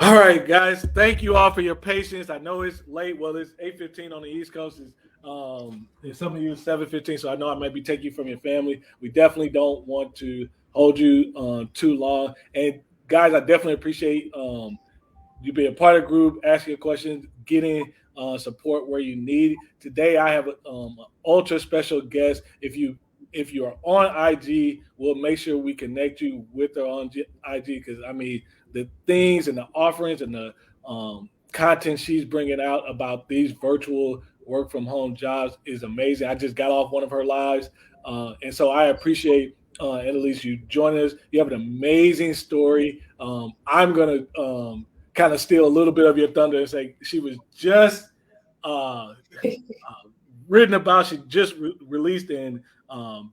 All right, guys. Thank you all for your patience. I know it's late. Well, it's 8:15 on the East Coast. And some of you it's 7:15, so I know I might be taking you from your family. We definitely don't want to hold you too long. And guys, I definitely appreciate you being part of the group, asking questions, getting support where you need. Today, I have an ultra special guest. If you are on IG, we'll make sure we connect you with her on IG because I mean the things and the offerings and the content she's bringing out about these virtual work from home jobs is amazing. I just got off one of her lives, and so I appreciate Annalise you joining us. You have an amazing story. I'm gonna kind of steal a little bit of your thunder and say she was just uh, written about. She just released in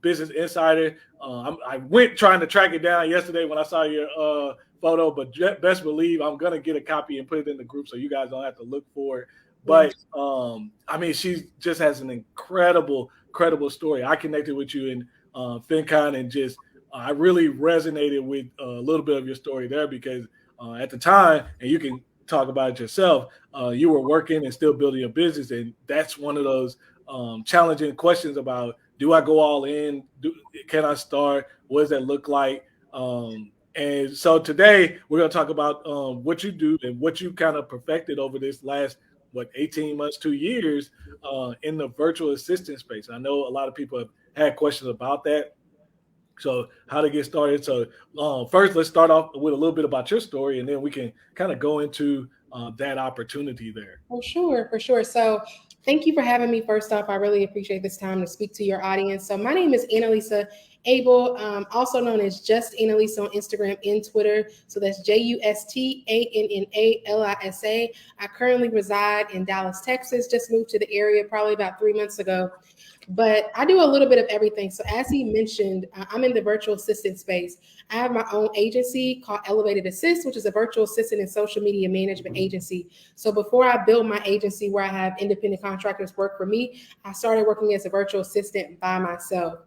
Business Insider. I went trying to track it down yesterday when I saw your photo, but best believe I'm gonna get a copy and put it in the group so you guys don't have to look for it. Yeah. But I mean, she just has an incredible story. I connected with you in FinCon and just I really resonated with a little bit of your story there because at the time, and you can talk about it yourself, you were working and still building your business, and that's one of those challenging questions about do I go all in? Can I start? What does that look like? And so today we're going to talk about what you do and what you kind of perfected over this last 18 months, 2 years in the virtual assistant space. I know a lot of people have had questions about that. So how to get started. So first, let's start off with a little bit about your story, and then we can kind of go into that opportunity there. Oh, sure, for sure. So, thank you for having me. First off, I really appreciate this time to speak to your audience. So, my name is Annalisa Abel, also known as Just Annalisa on Instagram and Twitter. So, that's JustAnnalisa. I currently reside in Dallas, Texas. Just moved to the area probably about 3 months ago. But I do a little bit of everything. So, as he mentioned, I'm in the virtual assistant space. I have my own agency called Elevated Assist, which is a virtual assistant and social media management agency. So before I built my agency where I have independent contractors work for me, I started working as a virtual assistant by myself.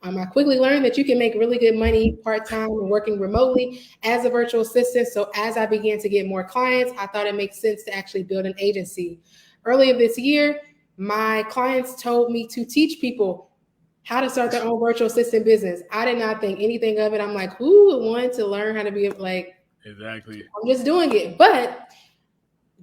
I quickly learned that you can make really good money part-time and working remotely as a virtual assistant. So as I began to get more clients, I thought it makes sense to actually build an agency. Earlier this year, my clients told me to teach people how to start their own virtual assistant business. I did not think anything of it. I'm like, who would want to learn how to be like, Exactly. I'm just doing it. But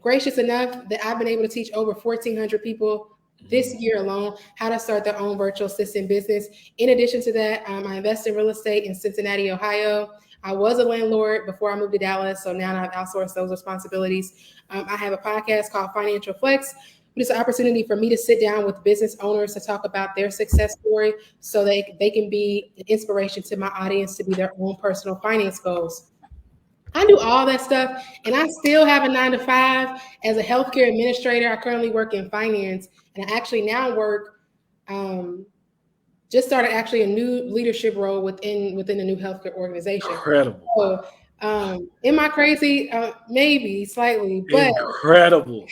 gracious enough that I've been able to teach over 1,400 people this year alone how to start their own virtual assistant business. In addition to that, I invest in real estate in Cincinnati, Ohio. I was a landlord before I moved to Dallas, so now I've outsourced those responsibilities. I have a podcast called Financial Flex. It's an opportunity for me to sit down with business owners to talk about their success story so they can be an inspiration to my audience to be their own personal finance goals. I do all that stuff, and I still have a 9 to 5 as a healthcare administrator. I currently work in finance, and I actually now work. Um, just started actually a new leadership role within a new healthcare organization. Incredible. So, am I crazy? Maybe slightly, but Incredible.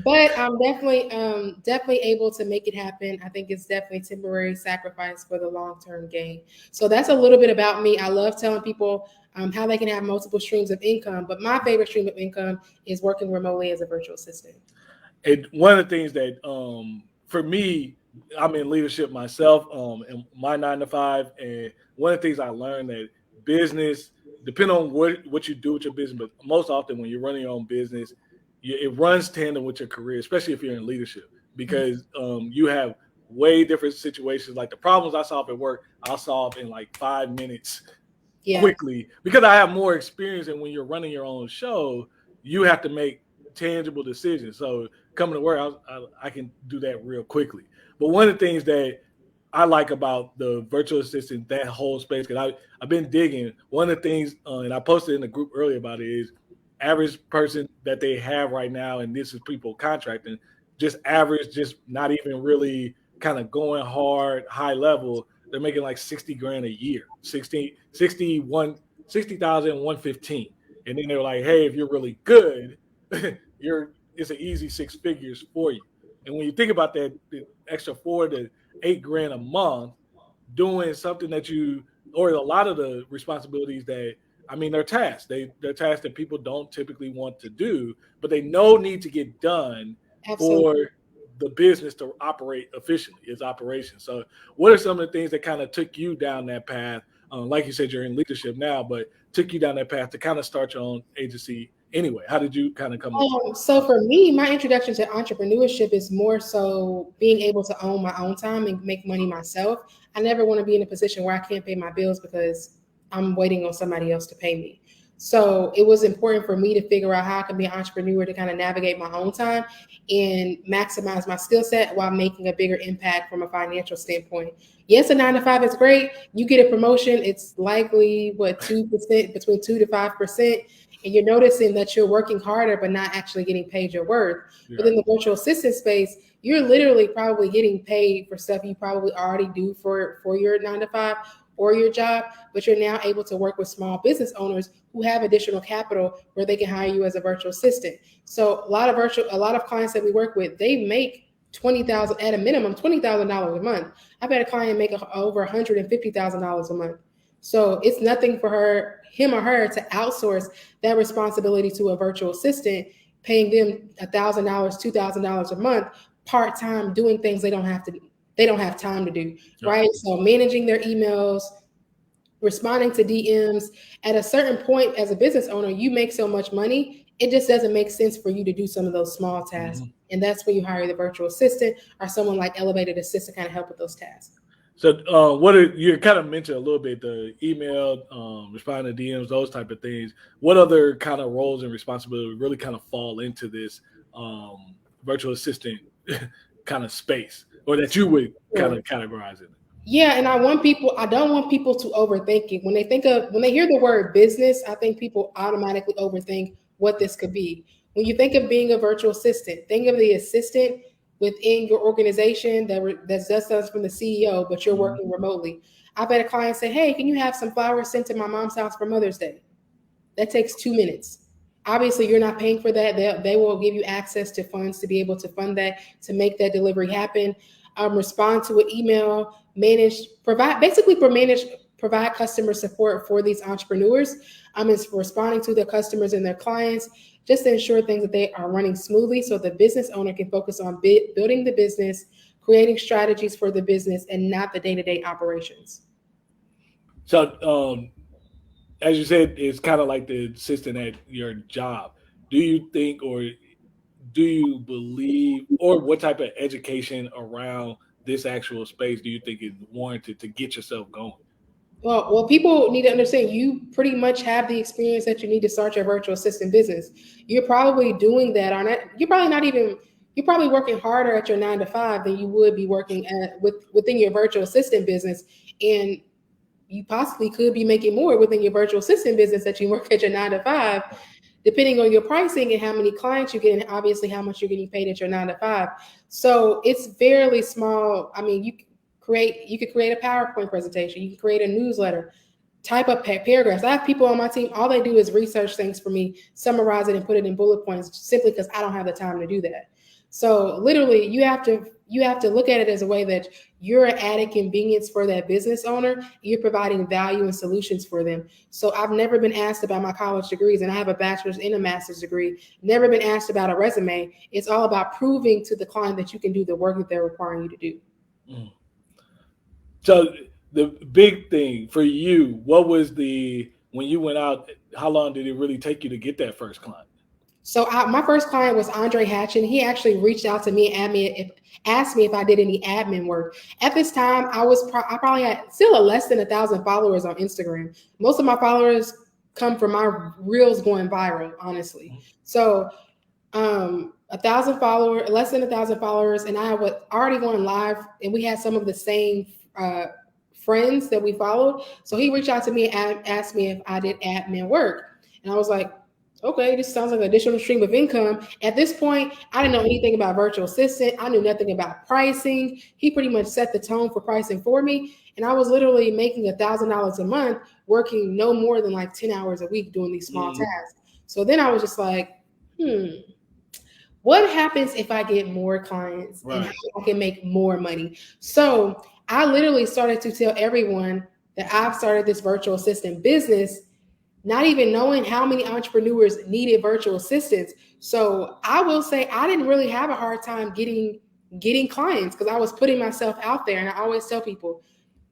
but I'm definitely able to make it happen. I think it's definitely temporary sacrifice for the long term gain. So that's a little bit about me. I love telling people how they can have multiple streams of income, but my favorite stream of income is working remotely as a virtual assistant. And one of the things that for me, I'm in leadership myself, in my 9 to 5, and one of the things I learned that business, depending on what you do with your business, but most often when you're running your own business, it runs tandem with your career, especially if you're in leadership, because you have way different situations. Like the problems I solve at work, I'll solve in like 5 minutes Yeah. quickly because I have more experience. And when you're running your own show, you have to make tangible decisions. So coming to work, I can do that real quickly. But one of the things that I like about the virtual assistant, that whole space, because I've been digging. One of the things, and I posted in the group earlier about it, is average person that they have right now, and this is people contracting, just average, just not even really kind of going hard, high level. They're making like 60 grand a year, 60,115. And then they're like, hey, if you're really good, it's an easy 6 figures for you. And when you think about that, the extra 4 to 8 grand a month doing something that you, or a lot of the responsibilities that I mean, they're tasks. They're tasks that people don't typically want to do, but they know need to get done Absolutely. for the business to operate efficiently, its operation. So, what are some of the things that kind of took you down that path? Like you said, you're in leadership now, but took you down that path to kind of start your own agency anyway. How did you kind of come up? So for me, my introduction to entrepreneurship is more so being able to own my own time and make money myself. I never want to be in a position where I can't pay my bills because I'm waiting on somebody else to pay me. So it was important for me to figure out how I can be an entrepreneur to kind of navigate my own time and maximize my skill set while making a bigger impact from a financial standpoint. Yes, a 9 to 5 is great. You get a promotion, it's likely what 2%, between 2 to 5%. And you're noticing that you're working harder but not actually getting paid your worth. Yeah. But in the virtual assistant space, you're literally probably getting paid for stuff you probably already do for your 9 to 5 or your job, but you're now able to work with small business owners who have additional capital where they can hire you as a virtual assistant. So a lot of clients that we work with, they make $20,000 at a minimum, $20,000 a month. I've had a client make over $150,000 a month. So it's nothing for him or her to outsource that responsibility to a virtual assistant, paying them $1,000, $2,000 a month part-time doing things they don't have time to do, right? So managing their emails, responding to DMs. At a certain point as a business owner, you make so much money, it just doesn't make sense for you to do some of those small tasks. Mm-hmm. And that's when you hire the virtual assistant or someone like Elevated Assist to kind of help with those tasks. So you kind of mentioned a little bit the email, responding to DMs, those type of things. What other kind of roles and responsibilities really kind of fall into this virtual assistant kind of space, or that you would kind of categorize it? Yeah, and I don't want people to overthink it. When they hear the word business, I think people automatically overthink what this could be. When you think of being a virtual assistant, think of the assistant within your organization that's just us from the CEO, but you're working remotely. I've had a client say, "Hey, can you have some flowers sent to my mom's house for Mother's Day?" That takes 2 minutes. Obviously, you're not paying for that. They will give you access to funds to be able to fund that, to make that delivery happen. Respond to an email, provide customer support for these entrepreneurs. It's responding to their customers and their clients, just to ensure things that they are running smoothly so the business owner can focus on building the business, creating strategies for the business, and not the day-to-day operations. So, as you said, it's kind of like the assistant at your job. Do you think, or do you believe, or what type of education around this actual space do you think is warranted to get yourself going? Well, people need to understand you pretty much have the experience that you need to start your virtual assistant business. You're probably doing that on it. You're probably working harder at your 9 to 5 than you would be working within your virtual assistant business. And you possibly could be making more within your virtual assistant business that you work at your 9 to 5, depending on your pricing and how many clients you get, and obviously how much you're getting paid at your 9 to 5. So it's fairly small. I mean, you could create a PowerPoint presentation. You can create a newsletter, type up paragraphs. I have people on my team, all they do is research things for me, summarize it, and put it in bullet points, simply because I don't have the time to do that. So literally, you have to look at it as a way that you're an added convenience for that business owner. You're providing value and solutions for them. So I've never been asked about my college degrees, and I have a bachelor's and a master's degree. Never been asked about a resume. It's all about proving to the client that you can do the work that they're requiring you to do. Mm. So the big thing for you, what was when you went out, how long did it really take you to get that first client? So my first client was Andre Hatchin. He actually reached out to me and asked me if I did any admin work. At this time, I probably had still less than 1,000 followers on Instagram. Most of my followers come from my reels going viral, honestly. So 1,000 followers, less than 1,000 followers, and I was already going live, and we had some of the same friends that we followed. So he reached out to me and asked me if I did admin work, and I was like, okay, this sounds like an additional stream of income. At this point, I didn't know anything about virtual assistant. I knew nothing about pricing. He pretty much set the tone for pricing for me. And I was literally making $1,000 a month, working no more than like 10 hours a week doing these small tasks. So then I was just like, what happens if I get more clients and how I can make more money? So I literally started to tell everyone that I've started this virtual assistant business, not even knowing how many entrepreneurs needed virtual assistants. So I will say I didn't really have a hard time getting clients because I was putting myself out there. And I always tell people,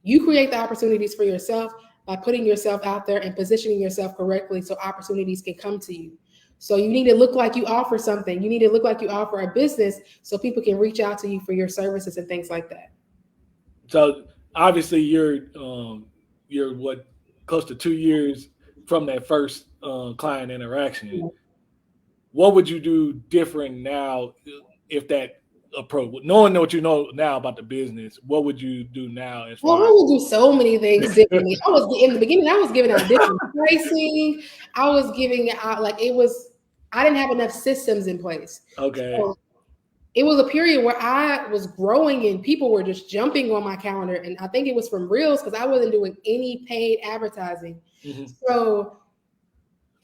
you create the opportunities for yourself by putting yourself out there and positioning yourself correctly so opportunities can come to you. So you need to look like you offer something. You need to look like you offer a business so people can reach out to you for your services and things like that. So obviously you're what, close to 2 years from that first client interaction. What would you do different now if that approach, knowing what you know now about the business, what would you do now as Well, far I as would do so many things differently. I was in the beginning, I was giving out different pricing. I was giving out like I didn't have enough systems in place. okay. So it was a period where I was growing and people were just jumping on my calendar. And I think it was from Reels because I wasn't doing any paid advertising. Mm-hmm. So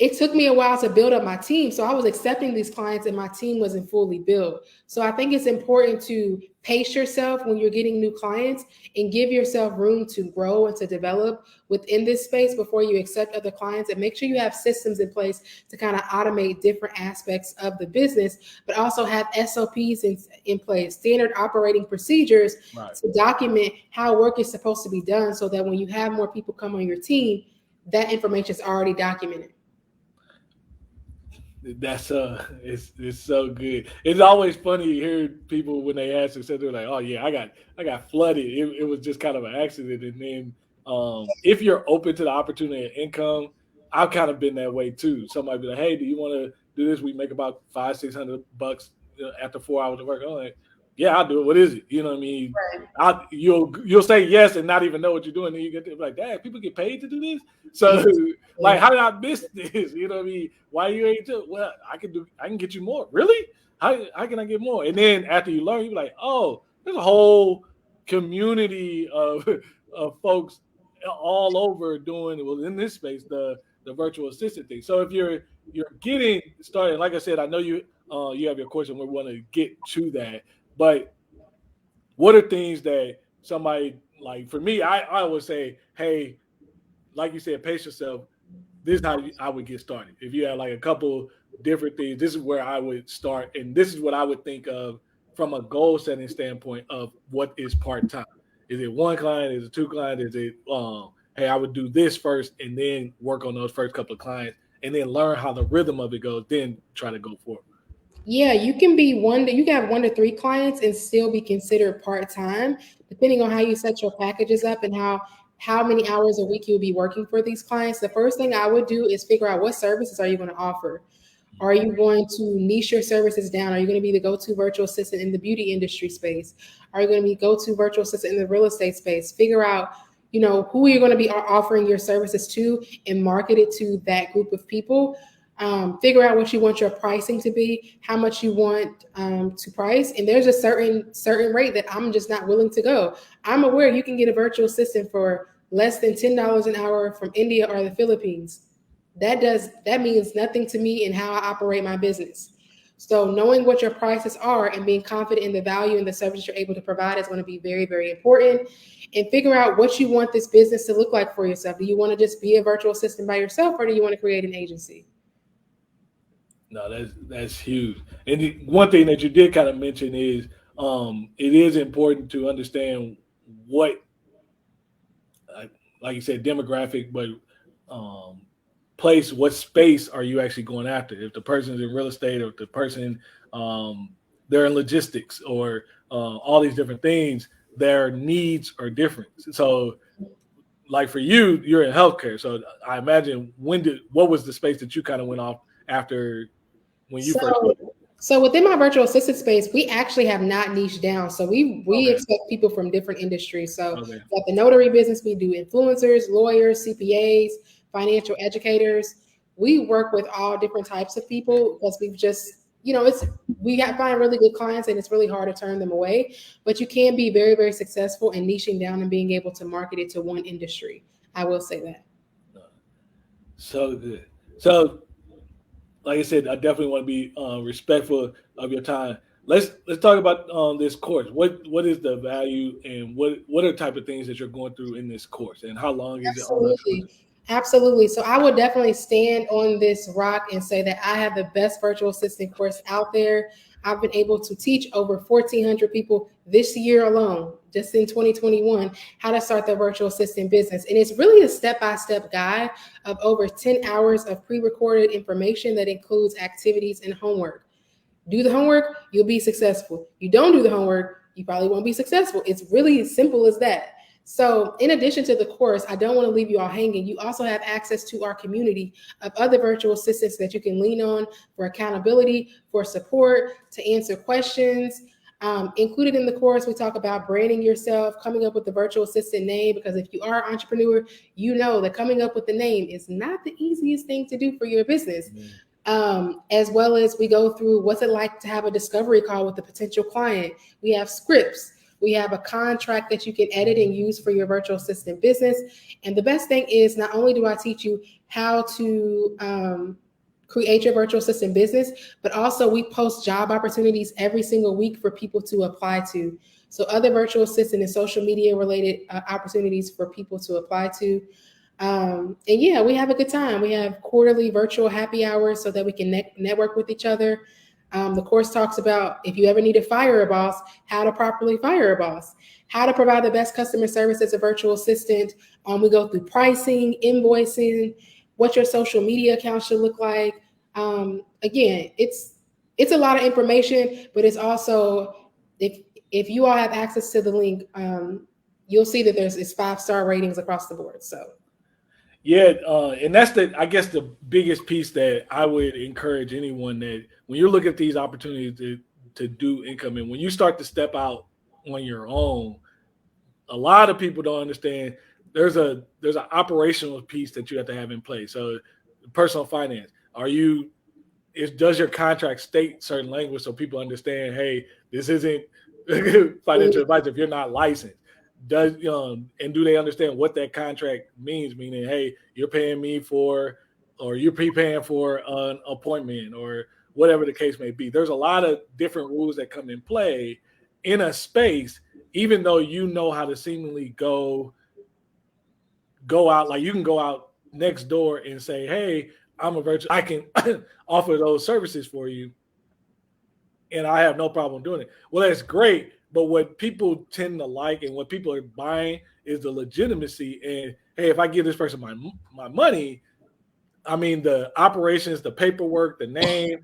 it took me a while to build up my team. So I was accepting these clients and my team wasn't fully built. So I think it's important to pace yourself when you're getting new clients and give yourself room to grow and to develop within this space before you accept other clients, and make sure you have systems in place to kind of automate different aspects of the business, but also have SOPs in place, standard operating procedures, Right. to document how work is supposed to be done so that when you have more people come on your team, that information is already documented. That's it's so good. It's always funny to hear people when they ask themselves, they're like, "Oh yeah, I got flooded. It was just kind of an accident." And then if you're open to the opportunity of income, I've kind of been that way too. Somebody be like, "Hey, do you want to do this? We make about $500-600 after 4 hours of work." I'm like, "Yeah, I'll do it. What is it?" You know what I mean? Right. You'll say yes and not even know what you're doing. Then you get to be like, "Dad, people get paid to do this." So like, how did I miss this? You know what I mean? Why you ain't do? Well, I can get you more. Really? How can I get more? And then after you learn, you're like, oh, there's a whole community of of folks all over doing, well, in this space, the virtual assistant thing. So if you're getting started, like I said, I know you have your question. We want to get to that, but what are things that somebody, like for me, I always say, hey, like you said, pace yourself. This is how I would get started. If you had like a couple different things, this is where I would start, and this is what I would think of from a goal setting standpoint of what is part time. Is it one client? Is it two clients? Is it hey, I would do this first and then work on those first couple of clients and then learn how the rhythm of it goes, then try to go forward. Yeah, you can have 1 to 3 clients and still be considered part-time, depending on how you set your packages up and how many hours a week you'll be working for these clients. The first thing I would do is figure out what services are you going to offer. Are you going to niche your services down? Are you going to be the go-to virtual assistant in the beauty industry space? Are you going to be go-to virtual assistant in the real estate space? Figure out, who you're going to be offering your services to and market it to that group of people. Figure out what you want your pricing to be, how much you want to price, and there's a certain rate that I'm just not willing to go. I'm aware you can get a virtual assistant for less than $10 an hour from India or the Philippines. That means nothing to me and how I operate my business. So knowing what your prices are and being confident in the value and the service you're able to provide is going to be very, very important. And figure out what you want this business to look like for yourself. Do you want to just be a virtual assistant by yourself, or do you want to create an agency? No, that's huge. And one thing that you did kind of mention is it is important to understand what, like you said, demographic, but place, what space are you actually going after? If the person's in real estate, or if the person they're in logistics, or all these different things, their needs are different. So, like for you, you're in healthcare. So I imagine what was the space that you kind of went off after when you first So, started? so within my virtual assistant space, we actually have not niched down. So we Okay. expect people from different industries. So Okay. like the notary business, we do influencers, lawyers, CPAs, financial educators. We work with all different types of people because we've just, find really good clients and it's really hard to turn them away. But you can be very, very successful in niching down and being able to market it to one industry. I will say that. So good. So, like I said, I definitely want to be respectful of your time. Let's talk about this course. What is the value, and what are the type of things that you're going through in this course, and how long is it on Absolutely. Absolutely. So I would definitely stand on this rock and say that I have the best virtual assistant course out there. I've been able to teach over 1,400 people this year alone, just in 2021, how to start their virtual assistant business. And it's really a step-by-step guide of over 10 hours of pre-recorded information that includes activities and homework. Do the homework, you'll be successful. You don't do the homework, you probably won't be successful. It's really as simple as that. So, in addition to the course, I don't want to leave you all hanging. You also have access to our community of other virtual assistants that you can lean on for accountability, for support, to answer questions. Included in the course, we talk about branding yourself, coming up with the virtual assistant name, because if you are an entrepreneur, you know that coming up with the name is not the easiest thing to do for your business. As well as we go through what's it like to have a discovery call with a potential client. We have scripts. We have a contract that you can edit and use for your virtual assistant business. And the best thing is, not only do I teach you how to create your virtual assistant business, but also we post job opportunities every single week for people to apply to. So other virtual assistant and social media related opportunities for people to apply to. And yeah, we have a good time. We have quarterly virtual happy hours so that we can network with each other. The course talks about if you ever need to fire a boss, how to properly fire a boss, how to provide the best customer service as a virtual assistant. We go through pricing, invoicing, what your social media account should look like. Again, it's a lot of information, but it's also, if you all have access to the link, you'll see that it's 5-star ratings across the board. So. Yeah, and that's I guess the biggest piece that I would encourage anyone that when you look at these opportunities to do income, and when you start to step out on your own, a lot of people don't understand there's an operational piece that you have to have in place. So personal finance, does your contract state certain language so people understand, hey, this isn't financial advice if you're not licensed? And do they understand what that contract means? Meaning, hey, you're paying me for, or you're prepaying for an appointment, or whatever the case may be. There's a lot of different rules that come in play in a space, even though you know how to seemingly go out. Like you can go out next door and say, hey, I'm a virtual, I can offer those services for you, and I have no problem doing it. Well, that's great. But what people tend to like and what people are buying is the legitimacy. And hey, if I give this person my money, I mean the operations, the paperwork, the name,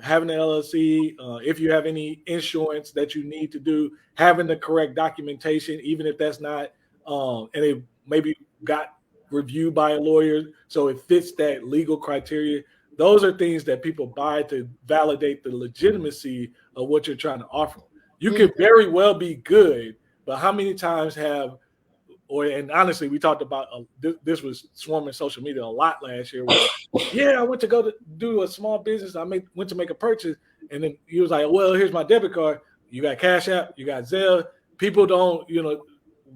having an LLC, if you have any insurance that you need to do, having the correct documentation, even if that's not, and it maybe got reviewed by a lawyer, so it fits that legal criteria. Those are things that people buy to validate the legitimacy of what you're trying to offer. You could very well be good, but how many times and honestly, we talked about this was swarming social media a lot last year. Where, yeah, I went to go to do a small business. I went to make a purchase, and then he was like, "Well, here's my debit card. You got Cash App, you got Zelle." People don't,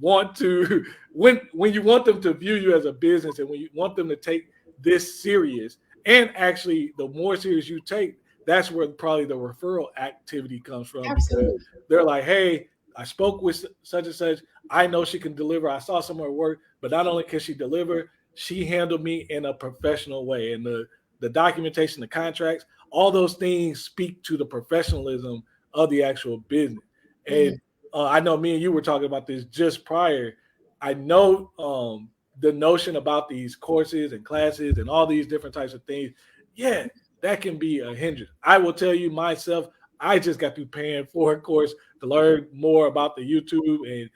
want to when you want them to view you as a business, and when you want them to take this serious, and actually, the more serious you take, that's where probably the referral activity comes from. Absolutely. Because they're like, hey, I spoke with such and such. I know she can deliver. I saw somewhere work, but not only can she deliver, she handled me in a professional way. And the documentation, the contracts, all those things speak to the professionalism of the actual business. And I know me and you were talking about this just prior. I know the notion about these courses and classes and all these different types of things. Yeah, that can be a hindrance. I will tell you myself, I just got through paying for a course to learn more about the YouTube and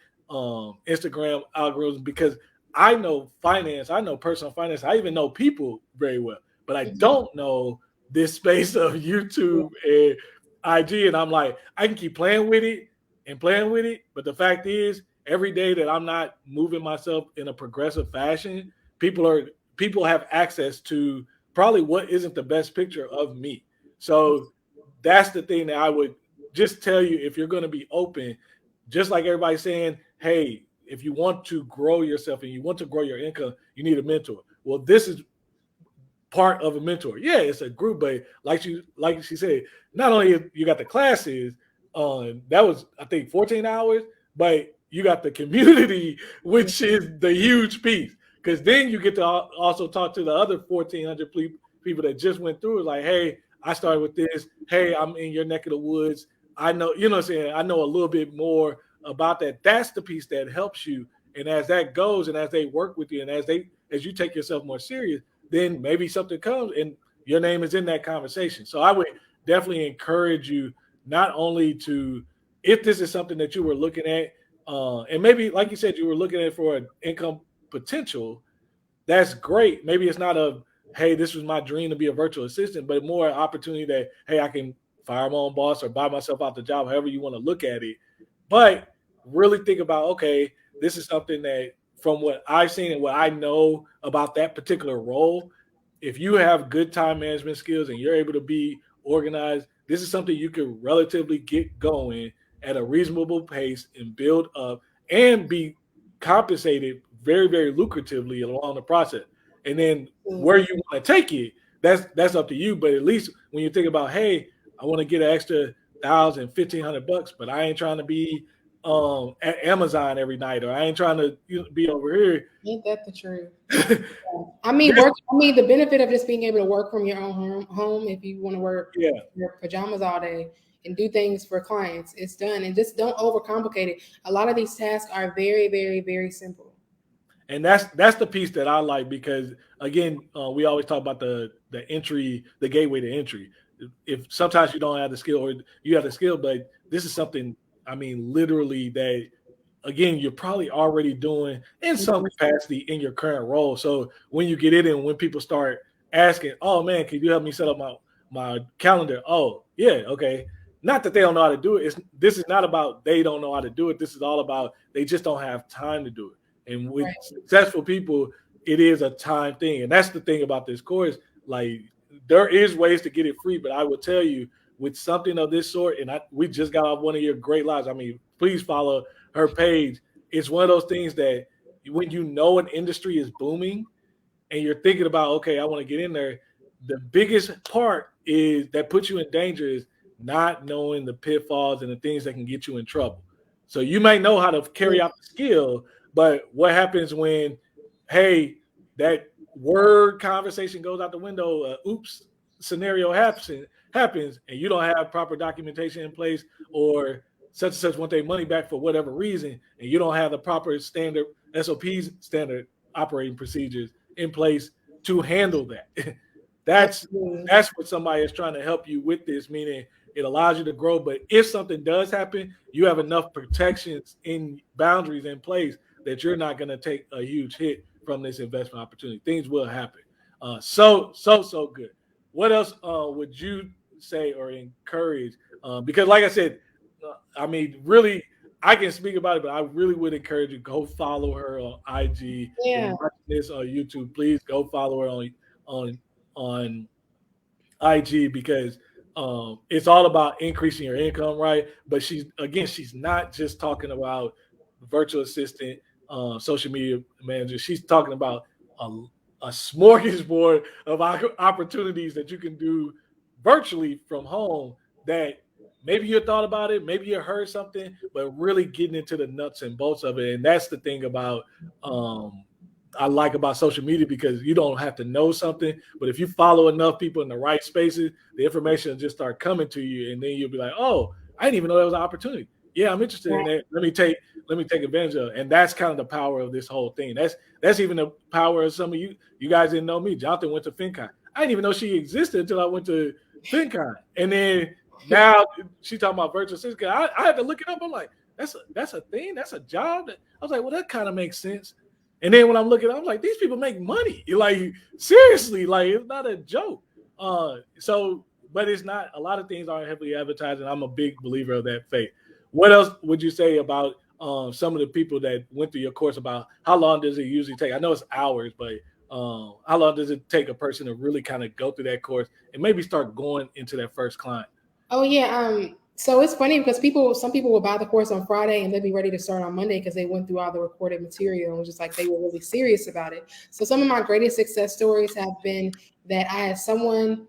Instagram algorithms, because I know finance, I know personal finance, I even know people very well, but I don't know this space of YouTube and IG. And I'm like, I can keep playing with it, but the fact is, every day that I'm not moving myself in a progressive fashion, people have access to probably what isn't the best picture of me. So that's the thing that I would just tell you, if you're going to be open, just like everybody's saying, hey, if you want to grow yourself and you want to grow your income, you need a mentor. Well, this is part of a mentor. Yeah, it's a group, but like she said, not only you got the classes, that was, I think, 14 hours, but you got the community, which is the huge piece. because then you get to also talk to the other 1,400 people that just went through it. Like, hey, I started with this. Hey, I'm in your neck of the woods. I know, you know what I'm saying? I know a little bit more about that. That's the piece that helps you. And as that goes and as they work with you and as you take yourself more serious, then maybe something comes and your name is in that conversation. So I would definitely encourage you not only to, if this is something that you were looking at, and maybe, like you said, you were looking at for an income potential, that's great. Maybe it's not a, hey, this was my dream to be a virtual assistant, but more an opportunity that, hey, I can fire my own boss or buy myself out the job, however you want to look at it. But really think about, okay, this is something that from what I've seen and what I know about that particular role, if you have good time management skills and you're able to be organized, this is something you can relatively get going at a reasonable pace and build up and be compensated very, very lucratively along the process. And then where you want to take it, that's up to you. But at least when you think about, hey, I want to get an extra $1,000, $1,500, but I ain't trying to be at Amazon every night, or I ain't trying to be over here. Ain't that the truth? I mean, the benefit of just being able to work from your own home if you want to work your pajamas all day and do things for clients, it's done. And just don't overcomplicate it. A lot of these tasks are very, very, very simple. And that's the piece that I like, because again, we always talk about the entry, the gateway to entry. If sometimes you don't have the skill or you have the skill, but this is something, I mean, literally that, again, you're probably already doing in some capacity in your current role. So when you get in and when people start asking, oh man, can you help me set up my calendar? Oh yeah, okay. Not that they don't know how to do it. This is not about they don't know how to do it. This is all about they just don't have time to do it. And with successful people, it is a time thing. And that's the thing about this course. Like, there is ways to get it free, but I will tell you, with something of this sort, and we just got off one of your great lives. I mean, please follow her page. It's one of those things that when you know an industry is booming and you're thinking about, okay, I want to get in there, the biggest part is that puts you in danger is not knowing the pitfalls and the things that can get you in trouble. So you might know how to carry out the skill, but what happens when, hey, that word conversation goes out the window, oops scenario happens and you don't have proper documentation in place, or such and such want their money back for whatever reason, and you don't have the proper standard SOPs, standard operating procedures in place to handle that. That's what somebody is trying to help you with this, meaning it allows you to grow. But if something does happen, you have enough protections in boundaries in place that you're not going to take a huge hit from this investment opportunity. Things will happen. So good. What else would you say or encourage? Because like I said, I mean, really, I can speak about it, but I really would encourage you, go follow her on IG. Yeah. This on YouTube, please go follow her on IG, because it's all about increasing your income, right? But she's not just talking about virtual assistant, social media manager. She's talking about a smorgasbord of opportunities that you can do virtually from home, that maybe you thought about it, maybe you heard something, but really getting into the nuts and bolts of it. And that's the thing about I like about social media, because you don't have to know something, but if you follow enough people in the right spaces, the information will just start coming to you, and then you'll be like, oh, I didn't even know there was an opportunity. Yeah, I'm interested in that. Let me take advantage of it. And that's kind of the power of this whole thing. That's even the power of some of you. You guys didn't know me. Jonathan went to FinCon. I didn't even know she existed until I went to FinCon. And then now she talking about virtual assistant. I had to look it up. I'm like, that's a thing. That's a job. I was like, well, that kind of makes sense. And then when I'm looking, I'm like, these people make money. Like, seriously, like, it's not a joke. But it's not. A lot of things aren't heavily advertised, and I'm a big believer of that faith. What else would you say about some of the people that went through your course, about how long does it usually take? I know it's hours, but how long does it take a person to really kind of go through that course and maybe start going into that first client? Oh yeah. So it's funny because some people will buy the course on Friday and they'll be ready to start on Monday because they went through all the recorded material and just like they were really serious about it. So some of my greatest success stories have been that I had someone.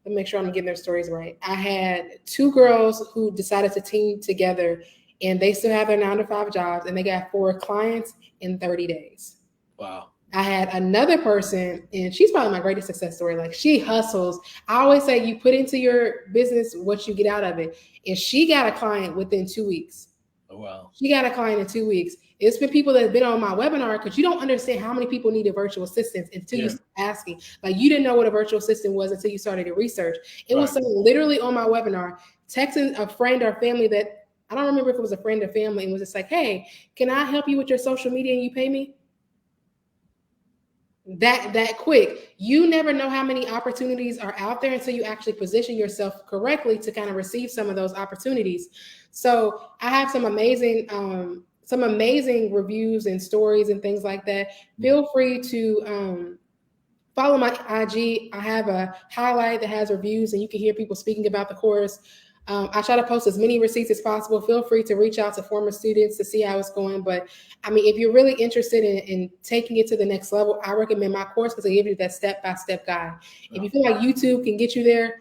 Let me make sure I'm getting their stories right. I had two girls who decided to team together, and they still have their 9-to-5 jobs, and they got 4 clients in 30 days. Wow. I had another person, and she's probably my greatest success story. Like, she hustles. I always say you put into your business what you get out of it. And she got a client within 2 weeks. Oh, wow. She got a client in 2 weeks. It's been people that have been on my webinar, because you don't understand how many people need a virtual assistant until you start asking. Like, you didn't know what a virtual assistant was until you started to research. It was someone literally on my webinar texting a friend or family that, I don't remember if it was a friend or family, and was just like, hey, can I help you with your social media and you pay me? That quick. You never know how many opportunities are out there until you actually position yourself correctly to kind of receive some of those opportunities. So I have some amazing reviews and stories and things like that. Feel free to follow my IG. I have a highlight that has reviews, and you can hear people speaking about the course. I try to post as many receipts as possible. Feel free to reach out to former students to see how it's going. But I mean, if you're really interested in taking it to the next level, I recommend my course, because I give you that step-by-step guide. If you feel like YouTube can get you there,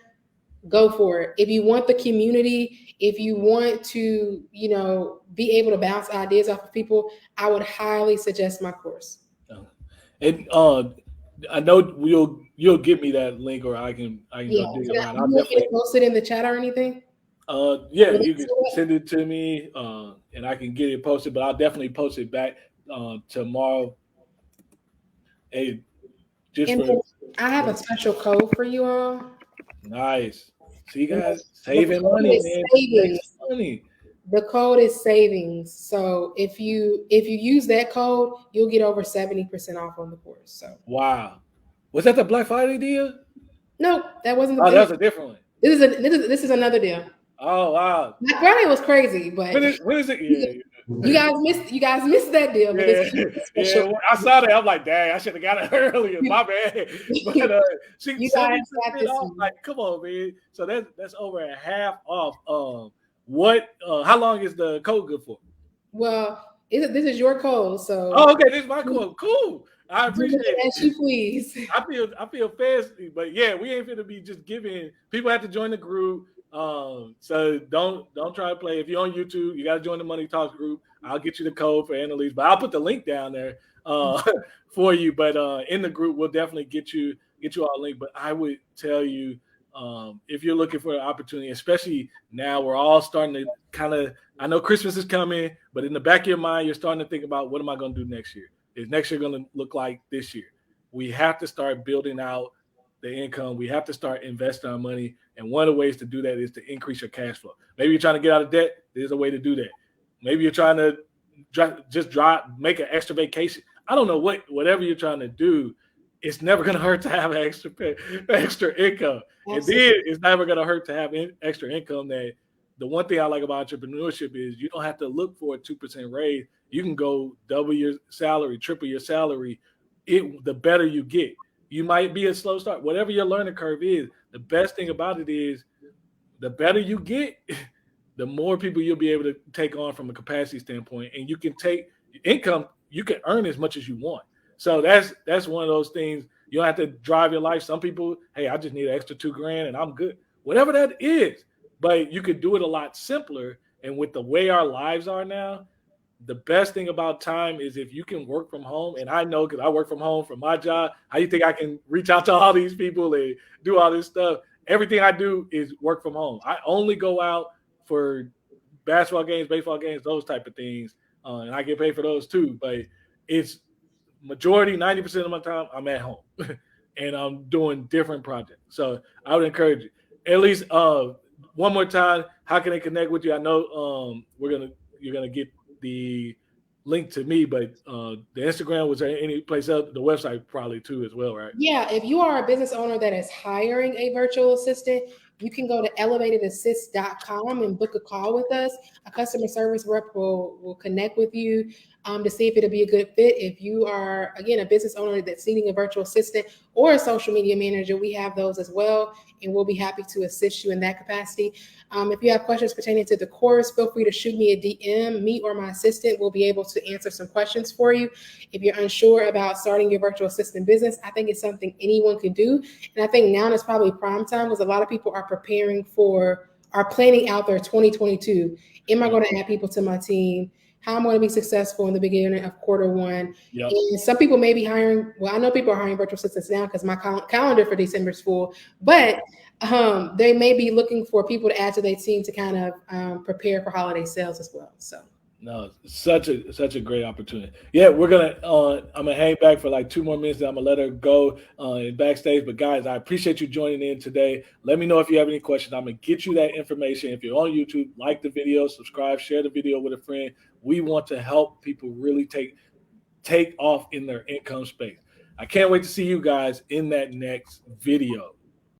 go for it. If you want the community, if you want to, be able to bounce ideas off of people, I would highly suggest my course. And I know you'll give me that link, or I can go dig it around. I'll definitely post it in the chat or anything. Yeah, you can send it to me, and I can get it posted. But I'll definitely post it back tomorrow. Hey, I have a special code for you all. Nice. See, guys, saving money, man. Savings. Money. The code is savings. So if you use that code, you'll get over 70% off on the course. So wow, was that the Black Friday deal? No, that wasn't. Oh, that's a different one. This is another deal. Oh wow, Black Friday was crazy, but when is it? Yeah. You guys missed that deal. Yeah, I saw that. I'm like, dang, I should have got it earlier. My bad. But she said it off. Like, come on, man. So that's over a half off. How long is the code good for? Well, this is your code, so. Oh, okay, this is my code. Cool. I appreciate it. As you please. I feel fancy, but yeah, we ain't gonna be just giving. People have to join the group. So don't try to play. If you're on YouTube, you got to join the Money Talks group. I'll get you the code for Annalise, but I'll put the link down there for you. But in the group, we'll definitely get you all a link. But I would tell you, if you're looking for an opportunity, especially now, we're all starting to kind of. I know Christmas is coming, but in the back of your mind, you're starting to think about, what am I going to do next year? Is next year going to look like this year? We have to start building out the income. We have to start investing our money. And one of the ways to do that is to increase your cash flow. Maybe you're trying to get out of debt. There's a way to do that. Maybe you're trying to make an extra vacation. I don't know whatever you're trying to do. It's never going to hurt to have extra income. Absolutely. And then it's never going to hurt to have extra income. That the one thing I like about entrepreneurship is you don't have to look for a 2% raise. You can go double your salary, triple your salary. The better you get. You might be a slow start. Whatever your learning curve is, the best thing about it is the better you get, the more people you'll be able to take on from a capacity standpoint. And you can take income, you can earn as much as you want. So that's one of those things. You don't have to drive your life. Some people, hey, I just need an extra $2,000 and I'm good. Whatever that is. But you could do it a lot simpler. And with the way our lives are now, the best thing about time is if you can work from home, and I know because I work from home from my job, how you think I can reach out to all these people and do all this stuff? Everything I do is work from home. I only go out for basketball games, baseball games, those type of things, and I get paid for those too. But it's majority, 90% of my time, I'm at home, and I'm doing different projects. So I would encourage you. At least one more time, how can they connect with you? I know you're gonna get the link to me, but the Instagram, was there any place else? The website probably too as well, right? Yeah, if you are a business owner that is hiring a virtual assistant, you can go to elevatedassist.com and book a call with us. A customer service rep will connect with you to see if it'll be a good fit. If you are, again, a business owner that's needing a virtual assistant or a social media manager, we have those as well, and we'll be happy to assist you in that capacity. If you have questions pertaining to the course, feel free to shoot me a DM. Me or my assistant will be able to answer some questions for you. If you're unsure about starting your virtual assistant business, I think it's something anyone can do. And I think now is probably prime time because a lot of people are planning out their 2022. Am I going to add people to my team? how I'm going to be successful in the beginning of quarter 1. Yep. And some people may be hiring. Well, I know people are hiring virtual assistants now because my calendar for December is full. But they may be looking for people to add to their team to kind of prepare for holiday sales as well. So. No, such a great opportunity. Yeah, we're gonna. I'm gonna hang back for like 2 more minutes. Then I'm gonna let her go in backstage. But guys, I appreciate you joining in today. Let me know if you have any questions. I'm gonna get you that information. If you're on YouTube, like the video, subscribe, share the video with a friend. We want to help people really take off in their income space. I can't wait to see you guys in that next video.